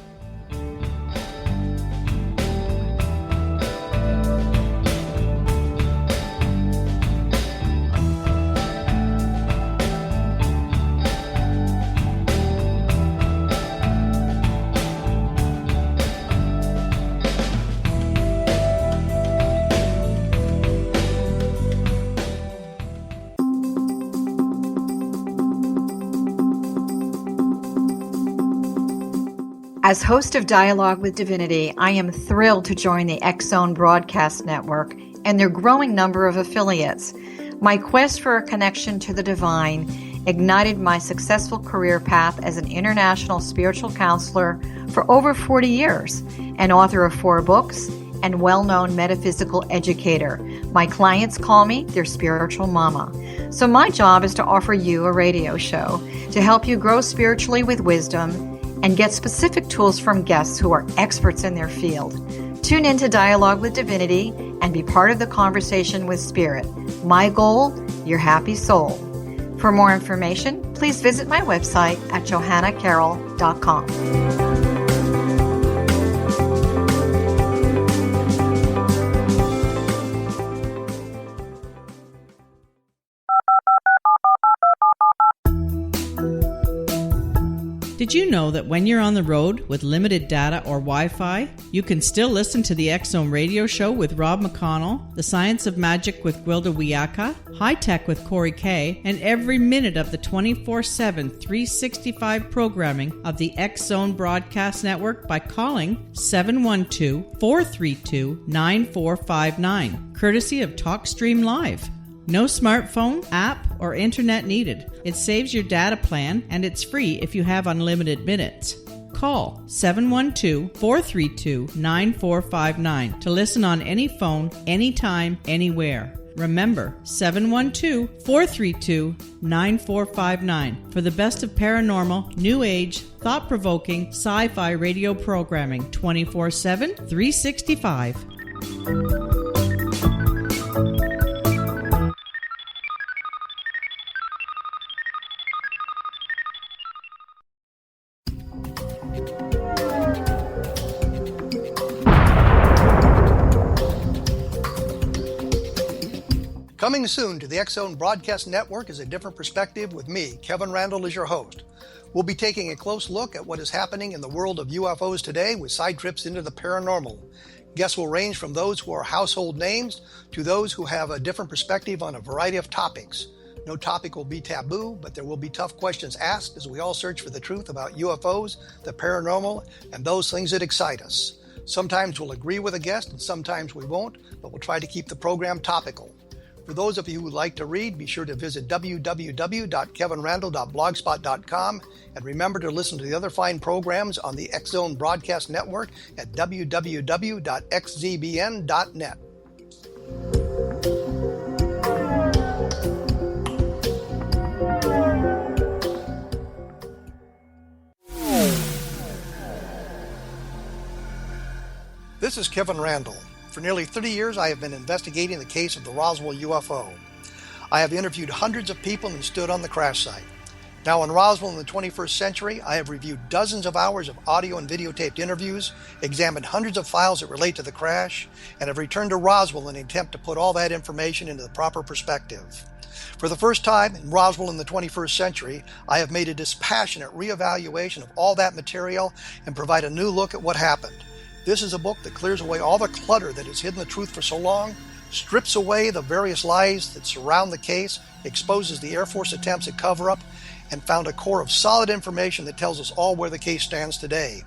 As host of Dialogue with Divinity, I am thrilled to join the X Zone Broadcast Network and their growing number of affiliates. My quest for a connection to the divine ignited my successful career path as an international spiritual counselor for over 40 years, an author of 4 books, and well-known metaphysical educator. My clients call me their spiritual mama. So my job is to offer you a radio show to help you grow spiritually with wisdom and get specific tools from guests who are experts in their field. Tune in to Dialogue with Divinity and be part of the conversation with Spirit. My goal, your happy soul. For more information, please visit my website at johannacarroll.com. Did you know that when you're on the road with limited data or Wi-Fi, you can still listen to the X Zone radio show with Rob McConnell, The Science of Magic with Gwilda Wiyaka, High Tech with Corey Kay, and every minute of the 24/7, 365 programming of the X Zone Broadcast Network by calling 712-432-9459, courtesy of TalkStream Live. No smartphone, app, or internet needed. It saves your data plan, and it's free if you have unlimited minutes. Call 712-432-9459 to listen on any phone, anytime, anywhere. Remember, 712-432-9459 for the best of paranormal, new age, thought-provoking, sci-fi radio programming 24/7, 365. Coming soon to the X Zone Broadcast Network is A Different Perspective with me, Kevin Randall, as your host. We'll be taking a close look at what is happening in the world of UFOs today with side trips into the paranormal. Guests will range from those who are household names to those who have a different perspective on a variety of topics. No topic will be taboo, but there will be tough questions asked as we all search for the truth about UFOs, the paranormal, and those things that excite us. Sometimes we'll agree with a guest and sometimes we won't, but we'll try to keep the program topical. For those of you who would like to read, be sure to visit www.kevinrandle.blogspot.com and remember to listen to the other fine programs on the X Zone Broadcast Network at www.xzbn.net. This is Kevin Randle. For nearly 30 years, I have been investigating the case of the Roswell UFO. I have interviewed hundreds of people and stood on the crash site. Now in Roswell in the 21st century, I have reviewed dozens of hours of audio and videotaped interviews, examined hundreds of files that relate to the crash, and have returned to Roswell in an attempt to put all that information into the proper perspective. For the first time in Roswell in the 21st century, I have made a dispassionate reevaluation of all that material and provide a new look at what happened. This is a book that clears away all the clutter that has hidden the truth for so long, strips away the various lies that surround the case, exposes the Air Force attempts at cover-up, and found a core of solid information that tells us all where the case stands today.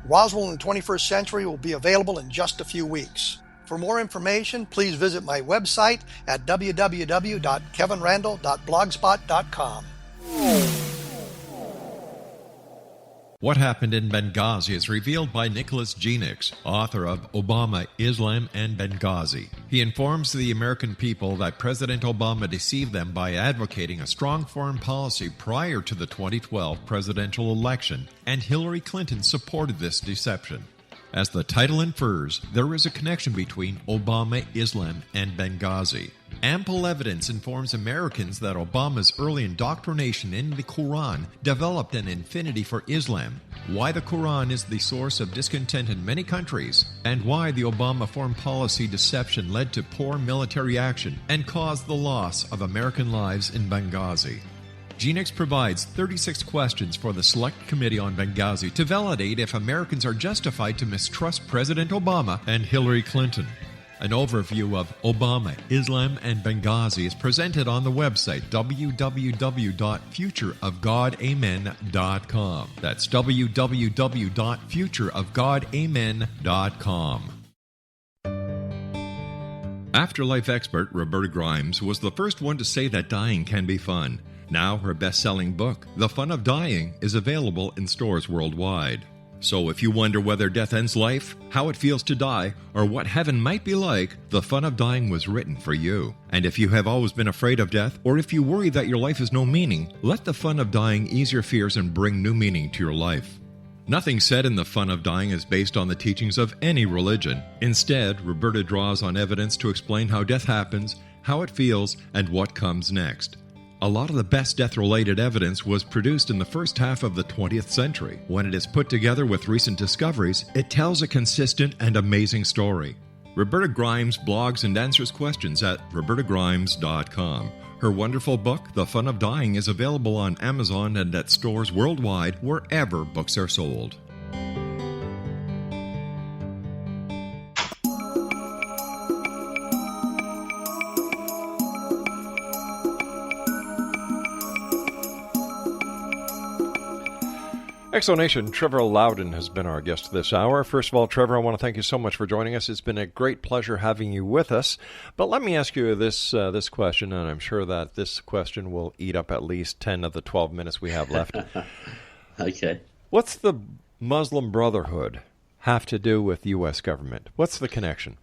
Roswell in the 21st century will be available in just a few weeks. For more information, please visit my website at www.kevinrandle.blogspot.com. What Happened in Benghazi is revealed by Nicholas Genix, author of Obama, Islam, and Benghazi. He informs the American people that President Obama deceived them by advocating a strong foreign policy prior to the 2012 presidential election, and Hillary Clinton supported this deception. As the title infers, there is a connection between Obama, Islam, and Benghazi. Ample evidence informs Americans that Obama's early indoctrination in the Quran developed an affinity for Islam, why the Quran is the source of discontent in many countries, and why the Obama foreign policy deception led to poor military action and caused the loss of American lives in Benghazi. Genix provides 36 questions for the Select Committee on Benghazi to validate if Americans are justified to mistrust President Obama and Hillary Clinton. An overview of Obama, Islam, and Benghazi is presented on the website www.futureofgodamen.com. That's www.futureofgodamen.com. Afterlife expert Roberta Grimes was the first one to say that dying can be fun. Now her best-selling book, The Fun of Dying, is available in stores worldwide. So if you wonder whether death ends life, how it feels to die, or what heaven might be like, The Fun of Dying was written for you. And if you have always been afraid of death, or if you worry that your life has no meaning, let The Fun of Dying ease your fears and bring new meaning to your life. Nothing said in The Fun of Dying is based on the teachings of any religion. Instead, Roberta draws on evidence to explain how death happens, how it feels, and what comes next. A lot of the best death-related evidence was produced in the first half of the 20th century. When it is put together with recent discoveries, it tells a consistent and amazing story. Roberta Grimes blogs and answers questions at robertagrimes.com. Her wonderful book, The Fun of Dying, is available on Amazon and at stores worldwide wherever books are sold. Exonation, Trevor Loudon has been our guest this hour. First of all, Trevor, I want to thank you so much for joining us. It's been a great pleasure having you with us. But let me ask you this question, and I'm sure that this question will eat up at least 10 of the 12 minutes we have left. Okay. What's the Muslim Brotherhood have to do with the U.S. government? What's the connection?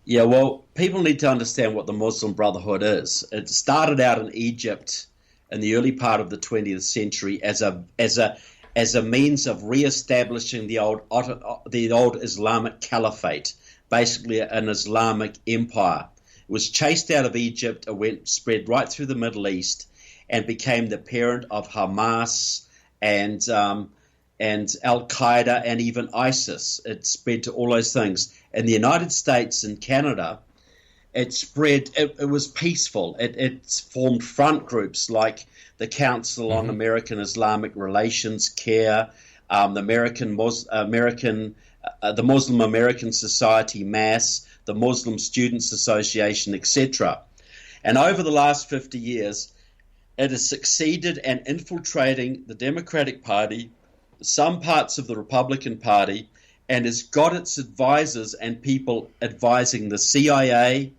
Yeah, well, people need to understand what the Muslim Brotherhood is. It started out in Egypt in the early part of the 20th century as a means of re-establishing the old Islamic caliphate, basically an Islamic empire. It was chased out of Egypt, it spread right through the Middle East, and became the parent of Hamas and Al-Qaeda and even ISIS. It spread to all those things. In the United States and Canada, it spread. It was peaceful. It formed front groups like the Council on American Islamic Relations, CARE, the Muslim American Society, MAS, the Muslim Students Association, etc. And over the last 50 years, It has succeeded in infiltrating the Democratic Party, some parts of the Republican Party, and has got its advisors and people advising the CIA,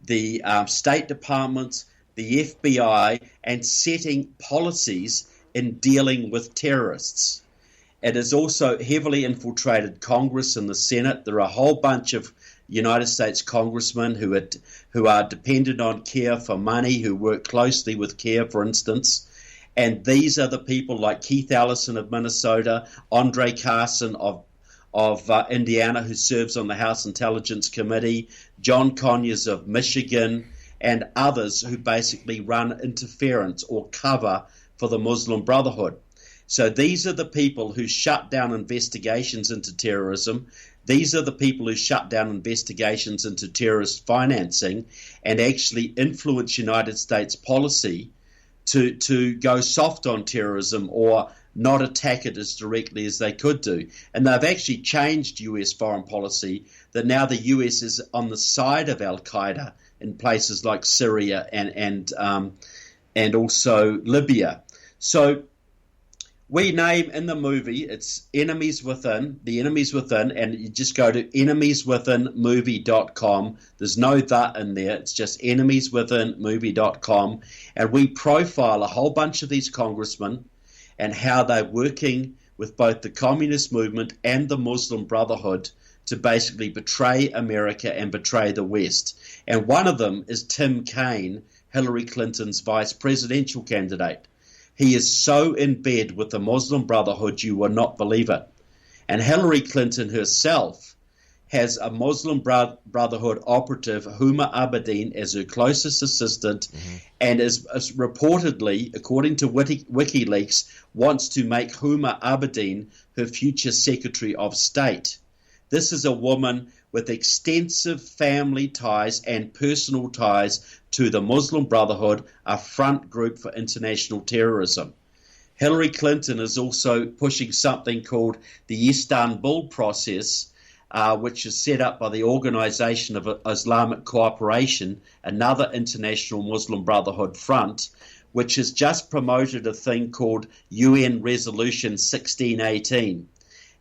the State Department, the FBI, and setting policies in dealing with terrorists. It has also heavily infiltrated Congress and the Senate. There are a whole bunch of United States congressmen who are dependent on CARE for money, who work closely with CARE, for instance. And these are the people like Keith Ellison of Minnesota, Andre Carson of Indiana, who serves on the House Intelligence Committee, John Conyers of Michigan, and others who basically run interference or cover for the Muslim Brotherhood. So these are the people who shut down investigations into terrorism. These are the people who shut down investigations into terrorist financing and actually influence United States policy to go soft on terrorism or not attack it as directly as they could do. And they've actually changed US foreign policy, that now the US is on the side of Al-Qaeda in places like Syria and also Libya. So we name in the movie, it's Enemies Within, The Enemies Within, and you just go to enemieswithinmovie.com. There's no that in there. It's just enemieswithinmovie.com. And we profile a whole bunch of these congressmen and how they're working with both the communist movement and the Muslim Brotherhood to basically betray America and betray the West. And one of them is Tim Kaine, Hillary Clinton's vice presidential candidate. He is so in bed with the Muslim Brotherhood you will not believe it. And Hillary Clinton herself has a Muslim Brotherhood operative, Huma Abedin, as her closest assistant, and is reportedly, according to WikiLeaks, wants to make Huma Abedin her future Secretary of State. This is a woman with extensive family ties and personal ties to the Muslim Brotherhood, a front group for international terrorism. Hillary Clinton is also pushing something called the Istanbul Process, which is set up by the Organization of Islamic Cooperation, another international Muslim Brotherhood front, which has just promoted a thing called UN Resolution 1618.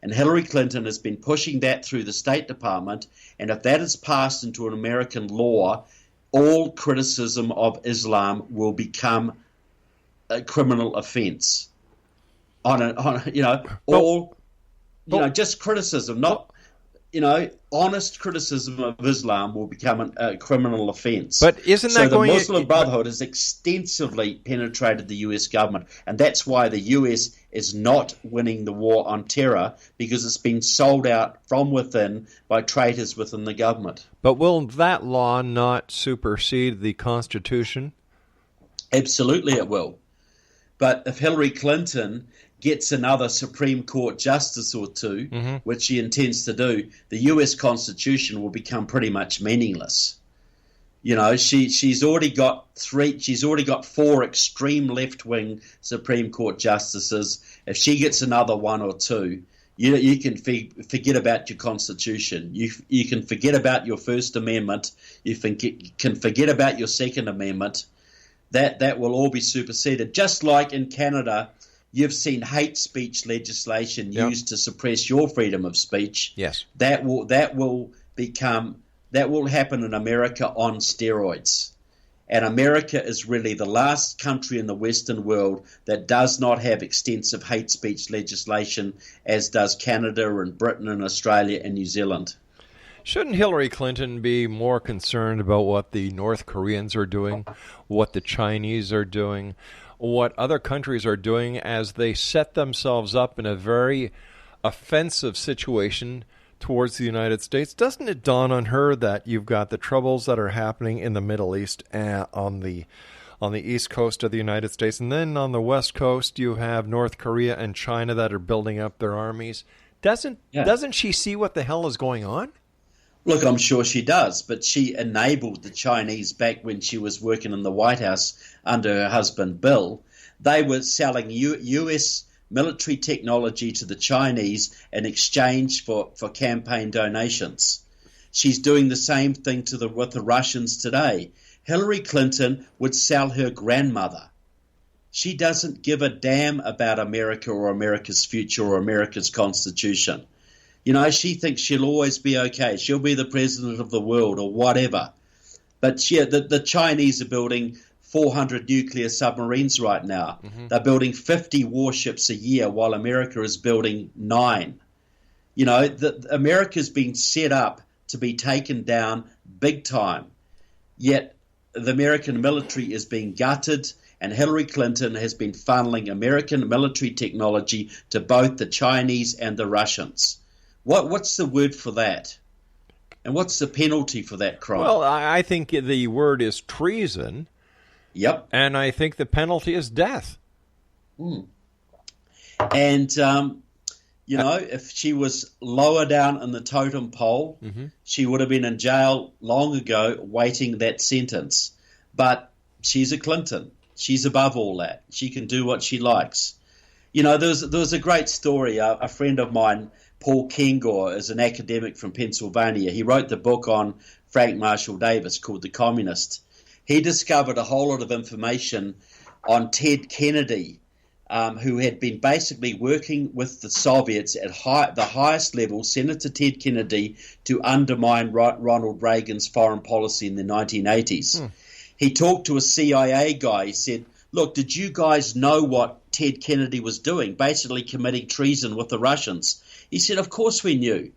And Hillary Clinton has been pushing that through the State Department, and if that is passed into an American law, all criticism of Islam will become a criminal offense. Just criticism, not honest criticism of Islam will become a criminal offense. But isn't that the Muslim Brotherhood has extensively penetrated the U.S. government, and that's why the U.S. is not winning the war on terror, because it's been sold out from within by traitors within the government. But will that law not supersede the Constitution? Absolutely it will. But if Hillary Clinton gets another Supreme Court justice or two, which she intends to do, the U.S. Constitution will become pretty much meaningless. She's already got four extreme left-wing Supreme Court justices. If she gets another one or two, you can forget about your Constitution. You can forget about your First Amendment. You can forget about your Second Amendment. That will all be superseded. Just like in Canada, you've seen hate speech legislation used to suppress your freedom of speech. Yes, that will happen in America on steroids. And America is really the last country in the Western world that does not have extensive hate speech legislation, as does Canada and Britain and Australia and New Zealand. Shouldn't Hillary Clinton be more concerned about what the North Koreans are doing, what the Chinese are doing, what other countries are doing as they set themselves up in a very offensive situation towards the United States? Doesn't it dawn on her that you've got the troubles that are happening in the Middle East on the east coast of the United States, and then on the west coast you have North Korea and China that are building up their armies? Doesn't she see what the hell is going on? Look, I'm sure she does, but she enabled the Chinese back when she was working in the White House under her husband Bill. They were selling U.S. military technology to the Chinese in exchange for campaign donations. She's doing the same thing with the Russians today. Hillary Clinton would sell her grandmother She doesn't give a damn about America or America's future or America's constitution. You know, she thinks she'll always be okay. She'll be the president of the world or whatever. But the Chinese are building 400 nuclear submarines right now. Mm-hmm. They're building 50 warships a year while America is building 9. You know, America's been set up to be taken down big time. Yet the American military is being gutted, and Hillary Clinton has been funneling American military technology to both the Chinese and the Russians. What's the word for that? And what's the penalty for that crime? Well, I think the word is treason. Yep. And I think the penalty is death. And, you know, if she was lower down in the totem pole, she would have been in jail long ago waiting that sentence. But she's a Clinton. She's above all that. She can do what she likes. You know, there was a great story. A friend of mine, Paul Kengor, is an academic from Pennsylvania. He wrote the book on Frank Marshall Davis called The Communist. He discovered a whole lot of information on Ted Kennedy, who had been basically working with the Soviets at the highest level, Senator Ted Kennedy, to undermine Ronald Reagan's foreign policy in the 1980s. He talked to a CIA guy. He said, look, did you guys know what Ted Kennedy was doing, basically committing treason with the Russians? He said, of course we knew.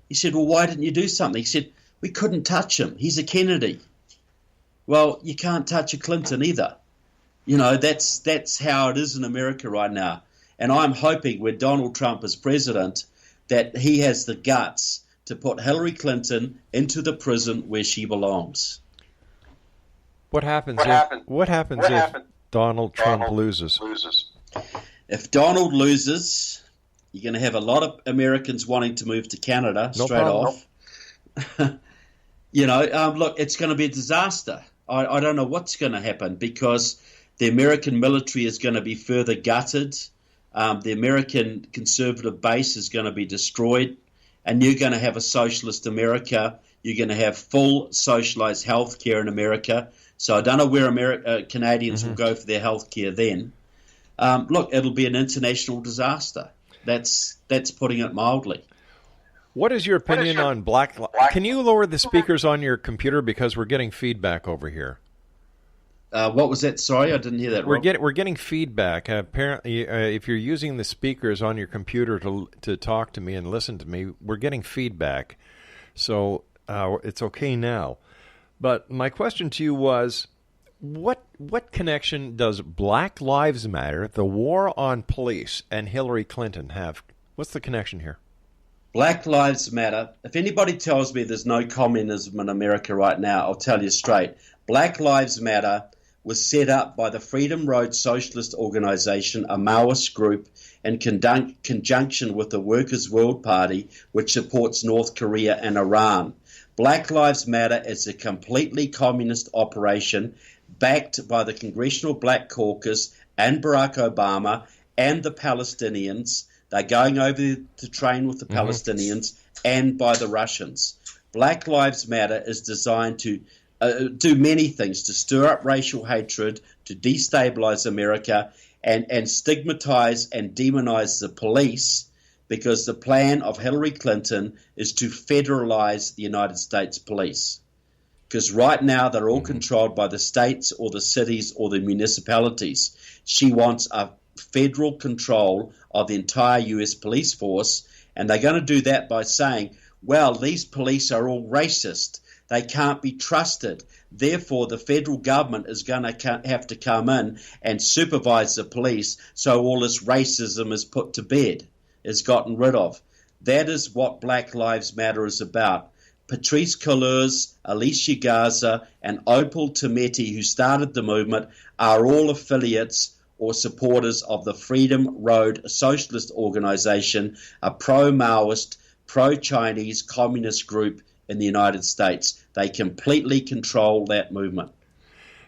He said, well, why didn't you do something? He said, we couldn't touch him. He's a Kennedy. Well, you can't touch a Clinton either. You know, that's how it is in America right now. And I'm hoping when Donald Trump is president that he has the guts to put Hillary Clinton into the prison where she belongs. What happens if Donald Trump loses? If Donald loses, you're going to have a lot of Americans wanting to move to Canada straight off. You know, look, it's going to be a disaster. I don't know what's going to happen because the American military is going to be further gutted. The American conservative base is going to be destroyed. And you're going to have a socialist America. You're going to have full socialized health care in America. So I don't know where Canadians will go for their health care then. Look, it'll be an international disaster. That's putting it mildly. What is your opinion on black? Can you lower the speakers on your computer because we're getting feedback over here? What was that? Sorry, I didn't hear that. We're getting feedback. Apparently, if you're using the speakers on your computer to talk to me and listen to me, we're getting feedback. So it's okay now. But my question to you was, what connection does Black Lives Matter, the war on police, and Hillary Clinton have? What's the connection here? Black Lives Matter. If anybody tells me there's no communism in America right now, I'll tell you straight. Black Lives Matter was set up by the Freedom Road Socialist Organization, a Maoist group, in conjunction with the Workers' World Party, which supports North Korea and Iran. Black Lives Matter is a completely communist operation backed by the Congressional Black Caucus and Barack Obama and the Palestinians. They're going over to train with the Palestinians and by the Russians. Black Lives Matter is designed to do many things, to stir up racial hatred, to destabilize America, and stigmatize and demonize the police, because the plan of Hillary Clinton is to federalize the United States police. Because right now they're all controlled by the states or the cities or the municipalities. She wants a federal control of the entire U.S. police force, and they're going to do that by saying, well, these police are all racist. They can't be trusted. Therefore, the federal government is going to have to come in and supervise the police so all this racism is put to bed, is gotten rid of. That is what Black Lives Matter is about. Patrisse Cullors, Alicia Garza, and Opal Tometi, who started the movement, are all affiliates or supporters of the Freedom Road Socialist Organization, a pro-Maoist, pro-Chinese communist group in the United States. They completely control that movement.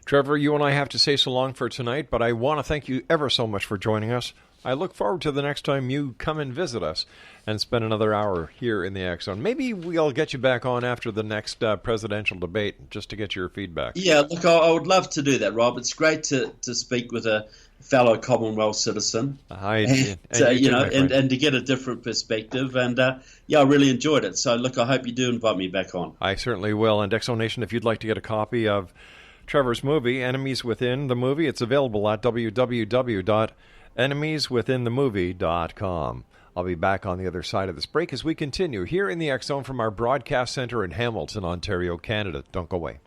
Trevor, you and I have to say so long for tonight, but I want to thank you ever so much for joining us I look forward to the next time you come and visit us and spend another hour here in the X Zone. Maybe we'll get you back on after the next presidential debate just to get your feedback. Yeah, look, I would love to do that, Rob. It's great to speak with a fellow Commonwealth citizen, and to get a different perspective. And I really enjoyed it. So, look, I hope you do invite me back on. I certainly will. And X Zone Nation, if you'd like to get a copy of Trevor's movie, Enemies Within the Movie, it's available at www.enemieswithinthemovie.com. I'll be back on the other side of this break as we continue here in the X Zone from our broadcast center in Hamilton, Ontario, Canada. Don't go away.